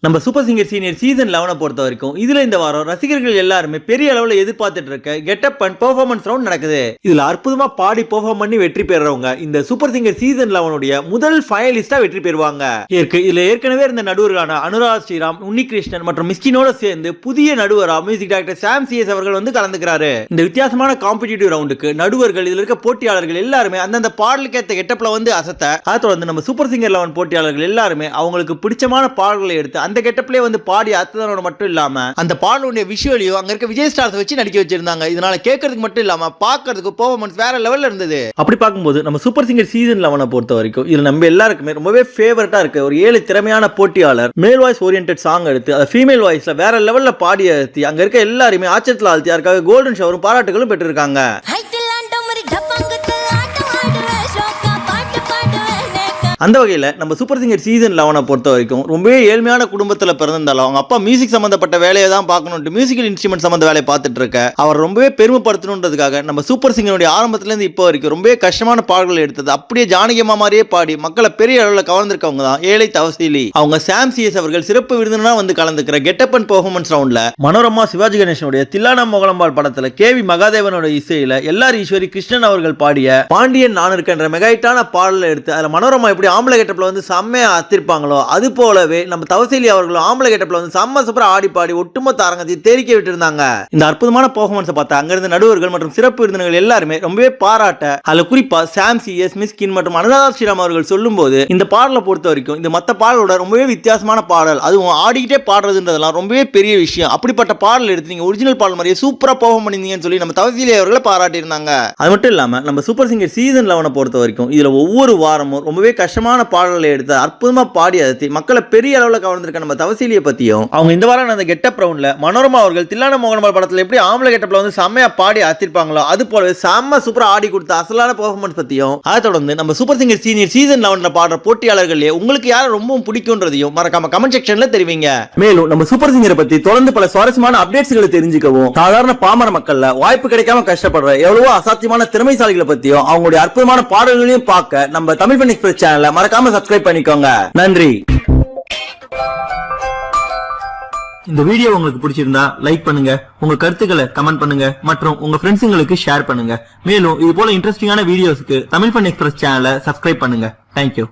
நம்ம super singer senior season 11 பொறுத்த வரைக்கும் இதுல இந்த வாரம் ரசிகர்கள் எல்லாருமே பெரிய அளவுல எதிர்பார்த்துட்டு இருக்க கெட்டப் அண்ட் பெர்ஃபார்மன்ஸ் ரவுண்ட் நடக்குது. இதுல அற்புதமா பாடி பெர்ஃபார்ம் பண்ணி வெற்றி பெறவங்க இந்த சூப்பர் சிங்கர் சீசன் 11 முதல் ஃபைனலிஸ்டா வெற்றி பெறுவாங்க. இதுல ஏற்கனவே இருந்த நடுவர்களான அனுராக் ஸ்ரீராம், உன்னிகிருஷ்ணன் மற்றும் மிஸ்கினோட சேர்ந்து புதிய நடுவரா மியூசிக் டைரக்டர் சாம் சிஎஸ் அவர்கள் வந்து கலந்துக்கிறாரு. இந்த வித்தியாசமான காம்படிட்டிவ் ரவுண்டுக்கு நடுவர்கள் இதுல இருக்க போட்டியாளர்கள் எல்லாருமே அந்தந்த பாடலுக்கு ஏற்ற கெட்டப்ல வந்து அசத்த, அதை தொடர்ந்து நம்ம சூப்பர் சிங்கர் 11 போட்டியாளர்கள் எல்லாருமே அவங்களுக்கு பிடிச்சமான பாடல்களை எடுத்து அந்த கெட்டப்லயே வந்து பாடி அத்தனோட மட்டும் இல்லாம அந்த பாடலுடைய விஷுவலையும் அங்க இருக்க விஜய் ஸ்டார்ஸ் வச்சு நடிக்க வச்சிருந்தாங்க. இதனால கேட்கறதுக்கு மட்டும் இல்லாம பாக்குறதுக்கு பெர்ஃபார்மன்ஸ் வேற லெவல்ல இருந்தது. அப்படி பார்க்கும்போது நம்ம சூப்பர் சிங்கர் சீசன் 11 பொறுத்த வரைக்கும் இதுல நம்ம எல்லாருக்குமே ரொம்பவே ஃபேவரட்டா இருக்கு ஒரு 7 திறமையான போட்டியாளர் மேல் வாய்ஸ் ஓரியன்டட் சாங் எடுத்து அதை ஃபீமேல் வாய்ஸ்ல வேற லெவல்ல பாடி அழுத்தி அங்க இருக்க எல்லாருமே ஆச்சரியத்தில் ஆழ்த்தி யாருக்காக கோல்டன் ஷவரும் பாராட்டுகளும் பெற்றிருக்காங்க. அந்த வகையில் நம்ம சூப்பர் சிங்கர் சீசன் 11 பொறுத்த வரைக்கும் ரொம்பவே ஏழ்மையான குடும்பத்தில் பிறந்திருந்தாலும் அவங்க அப்பா மியூசிக் சம்பந்தப்பட்ட வேலையை தான் பார்க்கணும்ட்டு மியூசிக்கல் இன்ஸ்ட்ருமெண்ட் சம்பந்த வேலையை பார்த்துட்டு இருக்க அவர் ரொம்பவே பெருமைப்படுத்தணுன்றதுக்காக நம்ம சூப்பர் சிங்கருடைய ஆரம்பத்திலேருந்து இப்போ வரைக்கும் ரொம்பவே கஷ்டமான பாடல்கள் எடுத்தது அப்படியே ஜானகியமா மாதிரியே பாடி மக்களை பெரிய அளவில் கவர்ந்திருக்கவங்க தான் ஏழை தவசீலி. அவங்க சாம் சிஎஸ் அவர்கள் சிறப்பு விருந்தினா வந்து கலந்துக்கிற கெட்டப் அண்ட் பெர்ஃபார்மன்ஸ் ரவுண்ட்ல மனோரமா சிவாஜி கணேசனுடைய தில்லானா மோகனம்பாள் படத்துல கேவி மகாதேவனோட இசையில எல்ஆர் ஈஸ்வரி கிருஷ்ணன் அவர்கள் பாடிய பாண்டியன் நான் இருக்கின்ற மெகாயிட்டான பாடலை எடுத்து அதில் மனோரமா எப்படி ஆம்பளை கெட்டப்ல வந்து செம்மையா அத்திருப்பாங்களோ அது போலவே நம்ம தவசீலி அவர்களும் ஆம்பளை கெட்டப்ல வந்து செம்ம சூப்பரா ஆடி பாடி ஒட்டுமொத்த அரங்கத்தை தெரிக்க விட்டு இருந்தாங்க. இந்த அற்புதமான பெர்ஃபார்மன்ஸை பார்த்து அங்கிருந்த நடுவர்கள் மற்றும் சிறப்பு விருந்தினர்கள் எல்லாருமே ரொம்பவே பாராட்ட, அதுல குறிப்பா சாம் சிஎஸ், மிஸ்கின் மற்றும் அனுராக் ஸ்ரீராம் அவர்கள் சொல்லும் போது இந்த பாடலை பொறுத்த வரைக்கும் இந்த மற்ற பாடலோட ரொம்பவே வித்தியாசமான பாடல், அதுவும் ஆடிக்கிட்டே பாடுறதுன்றதெல்லாம் ரொம்பவே பெரிய விஷயம். அப்படிப்பட்ட பாடல் எடுத்து நீங்க ஒரிஜினல் பாடல் மாதிரியே சூப்பரா பெர்ஃபார்ம் பண்ணிருந்தீங்கன்னு சொல்லி நம்ம தவசீலி அவர்களை பாராட்டி இருந்தாங்க. அது மட்டும் இல்லாம நம்ம சூப்பர் சிங்கர் சீசன் 11 பொறுத்த வரைக்கும் இதுல ஒவ்வொரு வாரமும் ரொம்பவே கஷ்டமான பாடல்களை எடுத்து அற்புதமா பாடி அழுத்தி மக்களை பெரிய அளவில் கவர்ந்திருக்க நம்ம தவசீலியை பத்தியும் அவங்க இந்த வாரம் அந்த கெட்டப் ரவுண்ட்ல மனோரமா அவர்கள் தில்லானா மோகனம்பாள் படத்துல எப்படி ஆம்பளை கெட்டப்ல வந்து செம்மையா பாடி அத்திருப்பாங்களோ அது போலவே செம்ம சூப்பரா ஆடி கொடுத்த அசலான பெர்ஃபார்மன்ஸ் பத்தியும் அதை தொடர்ந்து நம்ம சூப்பர் சிங்கர் சீனியர் சீசன் 11 பாடுற போட்டியாளர்களே உங்களுக்கு யாரை ரொம்பவும் பிடிக்கும்ன்றதையும் மறக்காம கமெண்ட் செக்ஷன்ல தெரிவிங்க. மேலும் நம்ம சூப்பர் சிங்கரை பத்தி தொடர்ந்து பல சுவாரஸ்யமான அப்டேட்ஸ்களை தெரிஞ்சுக்கவும் சாதாரண பாமர மக்கள்ல வாய்ப்பு கிடைக்காம கஷ்டப்படுற எவ்வளவோ அசாத்தியமான திறமைசாலிகளை பத்தியும் அவங்களுடைய அற்புதமான பாடல்களையும் பார்க்க நம்ம தமிழ் ஃபன் எக்ஸ்பிரஸ் சேனலை மறக்காம சப்ஸ்கிரைப் பண்ணிக்கோங்க. நன்றி. இந்த வீடியோ உங்களுக்கு பிடிச்சிருந்தா லைக் பண்ணுங்க, உங்க கருத்துக்களை கமெண்ட் பண்ணுங்க மற்றும் உங்க ஃப்ரெண்ட்ஸுங்களுக்கு ஷேர் பண்ணுங்க. மேலும் இது போல இன்ட்ரெஸ்டிங்கான வீடியோஸ்க்கு தமிழ் ஃபன் எக்ஸ்பிரஸ் சேனலை சப்ஸ்கிரைப் பண்ணுங்க. தேங்க்யூ.